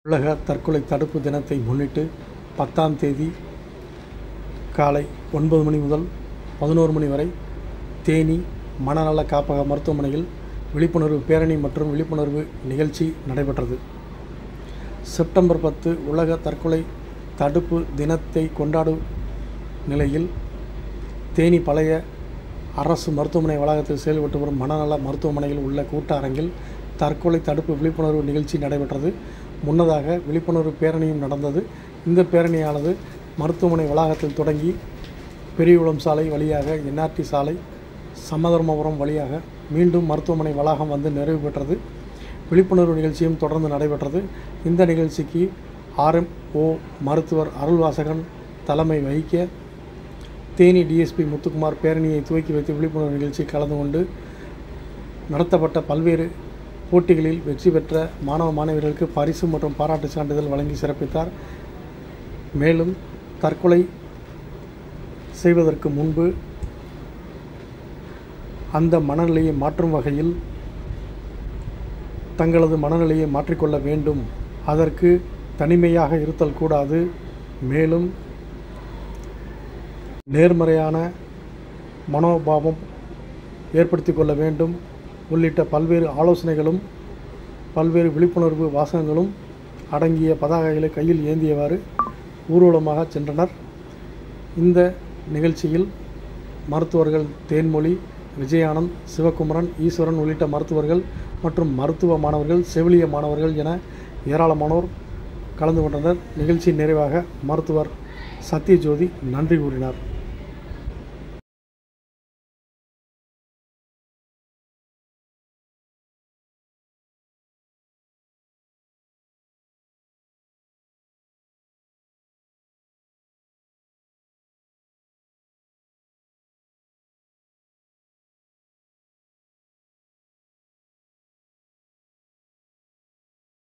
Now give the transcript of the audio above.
உலக தற்கொலை தடுப்பு தினத்தை முன்னிட்டு 10ஆம் தேதி காலை 9 மணி முதல் 11 மணி வரை தேனி மனநல காப்பக மருத்துவமனையில் விழிப்புணர்வு பேரணி மற்றும் விழிப்புணர்வு நிகழ்ச்சி நடைபெற்றது. செப்டம்பர் 10 உலக தற்கொலை தடுப்பு தினத்தை கொண்டாடும் நிலையில் தேனி பழைய அரசு மருத்துவமனை வளாகத்தில் செயல்பட்டு வரும் மனநல மருத்துவமனையில் உள்ள கூட்ட அரங்கில் தற்கொலை தடுப்பு விழிப்புணர்வு நிகழ்ச்சி நடைபெற்றது. முன்னதாக விழிப்புணர்வு பேரணியும் நடந்தது. இந்த பேரணியானது மருத்துவமனை வளாகத்தில் தொடங்கி பெரியகுளம் சாலை வழியாக NRT சாலை சமதர்மபுரம் வழியாக மீண்டும் மருத்துவமனை வளாகம் வந்து நிறைவு பெற்றது. விழிப்புணர்வு நிகழ்ச்சியும் தொடர்ந்து நடைபெற்றது. இந்த நிகழ்ச்சிக்கு RMO மருத்துவர் அருள்வாசகன் தலைமை வகிக்க தேனி DSP முத்துக்குமார் பேரணியை துவக்கி வைத்து விழிப்புணர்வு நிகழ்ச்சி கலந்து கொண்டு நடத்தப்பட்ட பல்வேறு போட்டிகளில் வெற்றி பெற்ற மாணவ மாணவியர்களுக்கு பரிசு மற்றும் பாராட்டு சான்றிதழ் வழங்கி சிறப்பித்தார். மேலும் தற்கொலை செய்வதற்கு முன்பு அந்த மனநிலையை மாற்றும் வகையில் தங்களது மனநிலையை மாற்றிக்கொள்ள வேண்டும். அதற்கு தனிமையாக இருத்தல் கூடாது. மேலும் நேர்மறையான மனோபாவம் ஏற்படுத்தி கொள்ள வேண்டும் உள்ளிட்ட பல்வேறு ஆலோசனைகளும் பல்வேறு விழிப்புணர்வு வாசகங்களும் அடங்கிய பதாகைகளை கையில் ஏந்தியவாறு ஊர்வலமாக சென்றனர். இந்த நிகழ்ச்சியில் மருத்துவர்கள் தேன்மொழி, விஜயானந்த், சிவகுமரன், ஈஸ்வரன் உள்ளிட்ட மருத்துவர்கள் மற்றும் மருத்துவ மாணவர்கள், செவிலிய மாணவர்கள் என ஏராளமானோர் கலந்து கொண்டனர். நிகழ்ச்சியின் நிறைவாக மருத்துவர் சத்யஜோதி நன்றி கூறினார்.